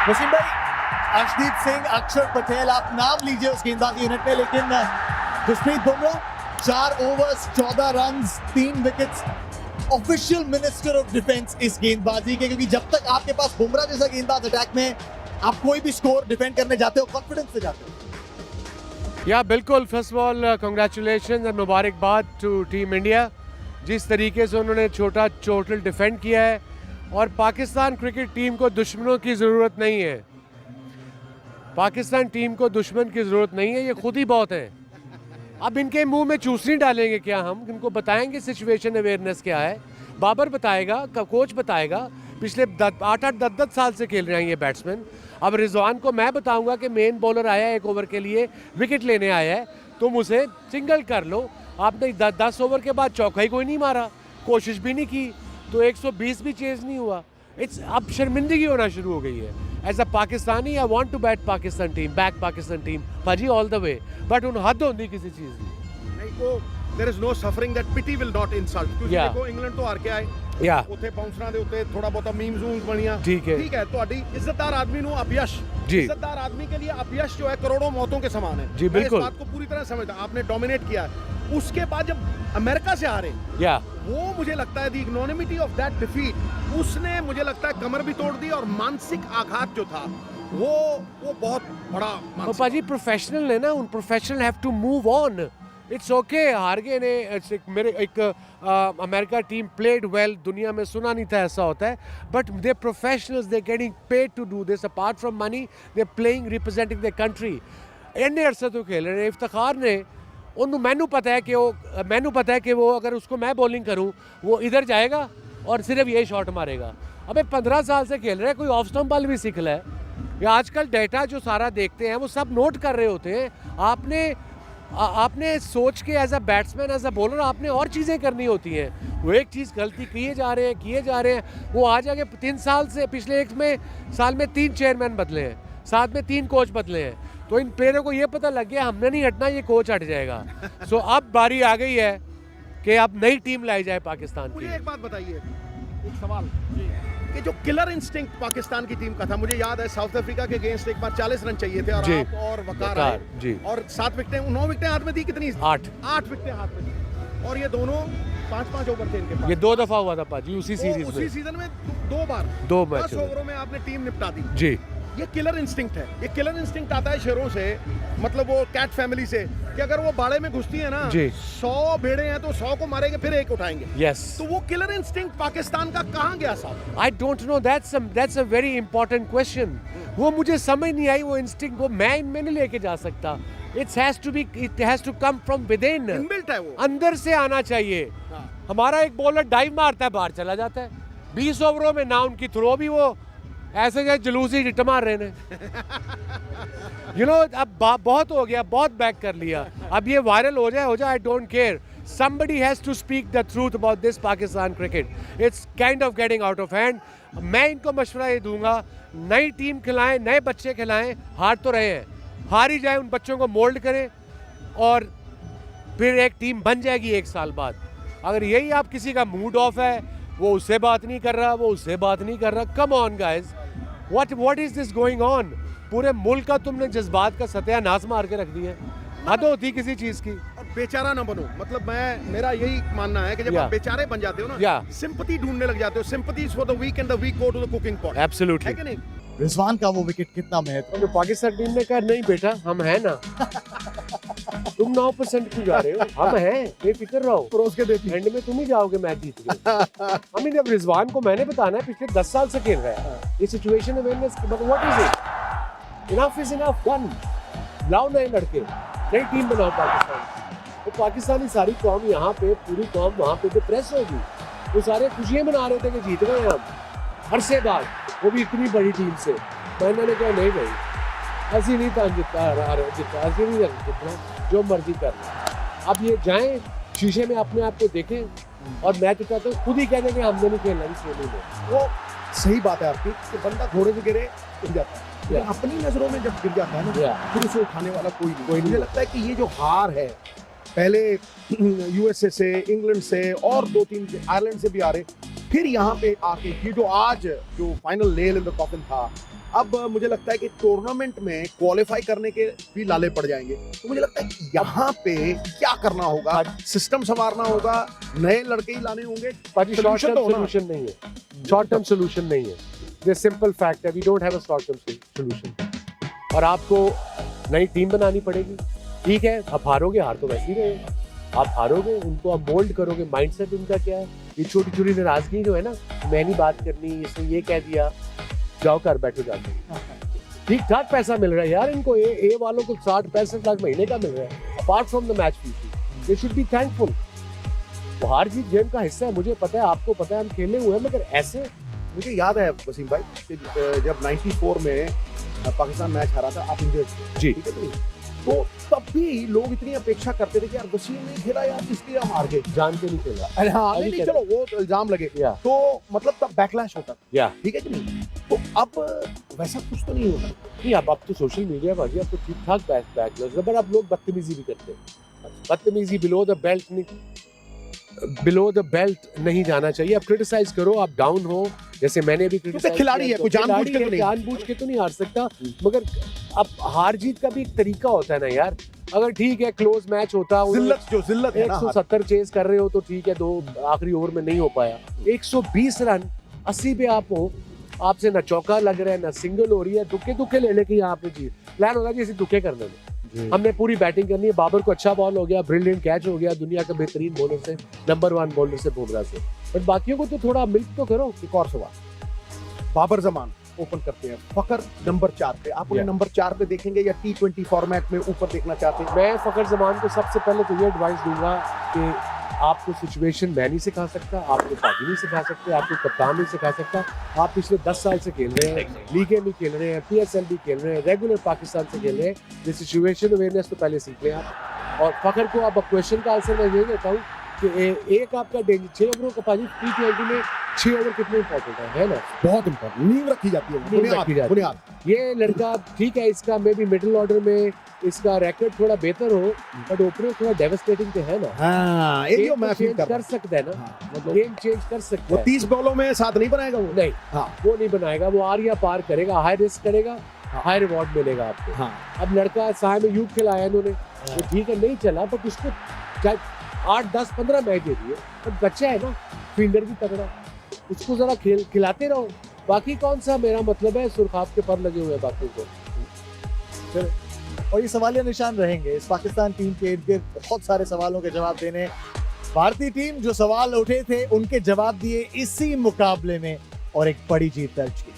वसीम भाई, अर्शदीप सिंह, अक्षर पटेल, आप नाम लीजिए उस गेंदबाजी यूनिट में, लेकिन Jasprit Bumrah 4 overs 14 runs 3 wickets, official minister of defence इस गेंदबाजी के, क्योंकि जब तक आपके पास बुमराह जैसा गेंदबाज अटैक में, आप कोई भी स्कोर डिफेंड करने जाते हो कॉन्फिडेंस से जाते हो। या बिल्कुल, फर्स्ट ऑफ ऑल कंग्रेचुलेशन और मुबारकबाद टू टीम इंडिया, जिस तरीके से उन्होंने छोटा टोटल डिफेंड किया है। और पाकिस्तान क्रिकेट टीम को दुश्मनों की ज़रूरत नहीं है, पाकिस्तान टीम को दुश्मन की ज़रूरत नहीं है, ये खुद ही बहुत है। अब इनके मुंह में चूसनी डालेंगे क्या हम? इनको बताएंगे सिचुएशन अवेयरनेस क्या है, बाबर बताएगा, कोच बताएगा। पिछले 8-8 10-10 साल से खेल रहे हैं ये बैट्समैन। अब रिजवान को मैं बताऊंगा कि मेन बॉलर आया है 1 ओवर के लिए, विकेट लेने आया है, तुम उसे सिंगल कर लो। आपने 10 ओवर के बाद चौका ही कोई नहीं मारा, कोशिश भी नहीं की, तो 120 भी चेज नहीं हुआ। अब शर्मिंदगी होना शुरू हो गई है। As a Pakistani I want to back Pakistan team, back Pakistan team भाजी ऑल द वे, बट उन हद होंदी किसी चीज़ की नहीं को there is no suffering that pity will not insult. क्योंकि Yeah. देखो इंग्लैंड तो हार के आए, या ਉੱਥੇ ਬਾਉਂਸਰਾਂ ਦੇ ਉੱਤੇ ਥੋੜਾ ਬਹੁਤਾ ਮੀਮਸ ਬਣੀਆਂ। ठीक है ठीक है, ਤੁਹਾਡੀ ਇੱਜ਼तदार आदमी ਨੂੰ अपयश, जी। इज्जतदार आदमी के लिए अपयश जो है करोड़ों मौतों के समान है। जी, मैं बिल्कुल। इस बात को पूरी तरह समझता हूं। आपने डोमिनेट किया, उसके बाद जब अमेरिका से हारे, या वो मुझे लगता है दी इग्नोनिमिटी ऑफ दैट डिफीट, उसने मुझे लगता है कमर भी तोड़ दी और मानसिक आघात जो था वो बहुत बड़ा मानसिक। पाजी प्रोफेशनल है ना, उन professional have to move on. It's okay, हार गए ने। मेरे एक अमेरिका टीम प्लेड वेल, दुनिया में सुना नहीं था ऐसा होता है, but they professionals, they getting paid to do this, apart from money they playing representing the country. इन्ने अरसे तो खेल रहे हैं। इफ्तिखार ने उन्होंने मैनू पता है कि वो अगर उसको मैं बॉलिंग करूं वो इधर जाएगा और सिर्फ ये शॉट मारेगा। अबे 15 साल से खेल रहे हैं, कोई ऑफ स्टंप बॉल भी सीख ले। या आजकल डेटा जो सारा देखते हैं वो सब नोट कर रहे होते हैं। आपने सोच के as a batsman, as a bowler आपने और चीज़ें करनी होती हैं। वो एक चीज़ गलती किए जा रहे हैं। वो आ जाके 3 साल से, पिछले 1 साल में 3 चेयरमैन बदले हैं, साथ में 3 कोच बदले हैं, तो इन प्लेयरों को ये पता लग गया हमने नहीं हटना, ये कोच हट जाएगा। सो अब बारी आ गई है कि अब नई टीम लाई जाए पाकिस्तान की। मुझे एक बात बताइए, एक सवाल कि जो किलर इंस्टिंक्ट पाकिस्तान की टीम का था, मुझे याद है साउथ अफ्रीका के अगेंस्ट एक बार 40 रन चाहिए थे और जी। आप और वकार आए जी। और 7 विकेटें, 9 विकेटें हाथ में थी, कितनी? 8 विकेटें हाथ में थी, और ये दोनों 5-5 ओवर थे इनके पास। ये 2 दफा हुआ था पाजी उसी सीरीज उसी में, सीजन में 2 बार 2 10 मैच ओवरों में आपने टीम निपटा दी। जी। ये किलर इंस्टिंक्ट है। ये किलर इंस्टिंक्ट आता है शेरों से, मतलब वो कैट फैमिली से, कि अगर वो बाड़े में घुसती है ना, जी। 100 भेड़े हैं तो 100 को मारेंगे फिर एक उठाएंगे। यस। तो वो किलर इंस्टिंक्ट पाकिस्तान का कहाँ गया साहब? I don't know, that's a very important question. वो मुझे समझ नहीं आई, वो इंस्टिंक्ट वो मैं नहीं लेके जा सकता। It has to come from within, inbuilt है वो, अंदर से आना चाहिए। हाँ। हमारा एक बॉलर डाइव मारता है, बाहर चला जाता है। 20 ओवरों में ना उनकी थ्रो भी वो ऐसे जैसे जुलूसी हिट मार रहे अब बहुत हो गया, बहुत बैक कर लिया। अब ये वायरल हो जाए I don't care. Somebody has to speak the truth about this Pakistan cricket. It's kind of getting out of hand. मैं इनको मशवरा ये दूंगा, नई टीम खिलाएं, नए बच्चे खिलाएं। हार तो रहे हैं, हार ही जाए, उन बच्चों को मोल्ड करें और फिर एक टीम बन जाएगी 1 साल बाद। अगर यही आप किसी का मूड ऑफ है, वो उससे बात नहीं कर रहा, वो उससे बात नहीं कर रहा, come on guys, what is this going on? पूरे मुल्क का तुमने जज्बात का सत्यानाश मार के रख दिया है। हद होती किसी चीज की। और बेचारा ना बनो, मतलब मेरा यही मानना है कि जब आप बेचारे बन जाते हो ना, सिंपैथी ढूंढने लग जाते हो। Sympathy for the weak and the weak go to the cooking pot. Absolutely, है कि नहीं? रिजवान का वो विकेट कितना महत्व? तो पाकिस्तान टीम ने कहा नहीं बेटा हम हैं ना, तुम 9% क्यों जा रहे हो, हम हैं, बेफिक्र रहो, परोस के देखिए, एंड में तुम ही जाओगे, मैच जीत गए। I mean, अब रिजवान को मैंने बताना है, पिछले 10 साल से खेल रहा है ये situation awareness, but what is it? Enough is enough, done. लाओ नए लड़के, नई टीम बनाओ पाकिस्तान। तो पाकिस्तानी सारी कौम यहाँ पे, पूरी कौम वहाँ पे डिप्रेस होगी। वो सारे खुशियाँ मना रहे थे कि जीत गए हम अरसे बाद, वो भी इतनी बड़ी टीम से। मैंने कहा नहीं भाई, ऐसी नहीं था जितना, ऐसी नहीं जितना, जो मर्जी कर लो। अब ये जाएं शीशे में अपने आप को देखें और मैं तो चाहता हूँ खुद ही कह दें कि हमने नहीं खेलना इस गेम में। वो सही बात है आपकी कि बंदा घोड़े से गिरे गिर जाता है, लेकिन अपनी नजरों में जब गिर जाता है ना, फिर उसे उठाने वाला कोई नहीं। मुझे लगता है कि ये जो हार है, पहले यूएसए से, इंग्लैंड से और 2-3 आयरलैंड से भी आ रहे, फिर यहाँ पे आके ये जो आज जो final nail in the coffin था, अब मुझे लगता है कि टूर्नामेंट में क्वालिफाई करने के भी लाले पड़ जाएंगे, तो मुझे लगता है कि यहाँ पे क्या करना होगा, सिस्टम संवारना होगा, नए लड़के ही लाने होंगे। शॉर्ट टर्म Solution तो होना। सोल्यूशन नहीं है, शॉर्ट टर्म सोल्यूशन नहीं है। दिस सिंपल फैक्ट है, we don't have a short term solution. और आपको नई टीम बनानी पड़ेगी। ठीक है, आप हारोगे, हार तो वैसे ही रहेगा, आप हारोगे, उनको आप मोल्ड करोगे। माइंडसेट उनका क्या है, ये छोटी छोटी नाराजगी जो है ना, मैं नहीं बात करनी, इसने ये कह दिया, जाओ कर बैठो जाके। ठीक ठाक पैसा मिल रहा है यार इनको, ए वालों को 60-65 लाख महीने का मिल रहा है, apart from the match fees. They should be thankful. हार जीत गेम का हिस्सा है, मुझे पता है, आपको पता है, हम खेले हुए हैं, मगर ऐसे मुझे याद है वसीम भाई कि जब 94 में पाकिस्तान मैच हारा था, आप इंजर्ड थे, जी। ठीक है नहीं? तो तब भी लोग इतनी अपेक्षा करते थे कि यार वसीम नहीं खेला यार, इसलिए हम हार गए। जान के नहीं खेला। अरे हाँ, अभी नहीं चलो वो तो इल्जाम लगे, या तो मतलब तब बैकलैश होता था, या ठीक है कि नहीं? तो अब वैसा कुछ तो नहीं होता। नहीं, अब तो सोशल मीडिया भाजी, अब तो ठीक ठाक बैकलैश है, पर अब लोग बदतमीजी भी करते हैं। बदतमीजी बिलो द बेल्ट नहीं जाना चाहिए। आप क्रिटिसाइज करो, आप डाउन हो, जैसे मैंने भी क्रिटिसाइज खिलाड़ी है, कोई जानबूझ के तो नहीं। जानबूझ के तो नहीं हार सकता, मगर अब हार जीत का भी एक तरीका होता है ना यार। अगर ठीक है क्लोज मैच होता, जिल्लत है ना, 170 चेज कर रहे हो तो ठीक है, 2 आखिरी ओवर में नहीं हो पाया, 120 रन 80 पे आप हो, आपसे ना चौका लग रहा है ना सिंगल हो रही है, दुक्के ले लेके यहाँ पे जीत। प्लान होगा कि इसे दुक्के करने में, हमने पूरी बैटिंग करनी है, बाबर को अच्छा बॉल हो गया, ब्रिलियंट कैच हो गया, दुनिया का बेहतरीन बॉलर से, नंबर 1 बॉलर से, बुमराह से, बट बाकियों को तो थोड़ा मिल्क तो करो। एक और सवाल, बाबर जमान ओपन करते हैं, फकर नंबर 4 पे, आप उन्हें नंबर 4 पे देखेंगे या T20 फॉर्मेट में ऊपर देखना चाहते हैं? मैं फकर जमान को सबसे पहले तो ये एडवाइस दूंगा कि आपको सिचुएशन मैं नहीं सिखा सकता, आपको पाजी नहीं सिखा सकते, आपको कप्तान नहीं सिखा सकता। आप पिछले 10 साल से खेल रहे हैं, लीगें भी खेल रहे हैं, PSL भी खेल रहे हैं, रेगुलर पाकिस्तान से खेल रहे हैं, ये सिचुएशन अवेयरनेस तो पहले सीख लें आप। और फकर को अब क्वेश्चन का आंसर मैं ये देता हूँ कि एक आपका 6 ओवरों का पाजी T20 में 6 ओवर कितने इंपॉर्टेंट है ना, बहुत इंपॉर्टेंट, नींव रखी जाती है, बुनियाद। ये लड़का ठीक है, इसका मे भी मिडिल ऑर्डर में इसका रैकेट थोड़ा बेहतर हो, बट ओपनर थोड़ा डेवास्टेटिंग तो है ना। हाँ, ये जो मैं फील कर सकता है ना, मतलब गेम चेंज कर सकता वो है। 30 बॉलों में साथ नहीं बनाएगा वो, नहीं, हाँ, वो नहीं बनाएगा, वो आर या पार करेगा, हाई रिस्क करेगा, हाई रिवॉर्ड मिलेगा आपको। हाँ। अब लड़का साय में यूथ खिलाया इन्होंने, वो ठीक है नहीं चला, बट उसको 8, 10, 15 मैच दे दिए, बट बच्चा है ना, फील्डर भी तगड़ा, उसको जरा खिलाते रहो। बाकी कौन सा मेरा मतलब है, सुरखाब के पर लगे हुए हैं बाकी को। और ये सवालिया निशान रहेंगे इस पाकिस्तान टीम के इर्द गिर्द, बहुत सारे सवालों के जवाब देने। भारतीय टीम जो सवाल उठे थे उनके जवाब दिए इसी मुकाबले में और एक बड़ी जीत दर्ज की।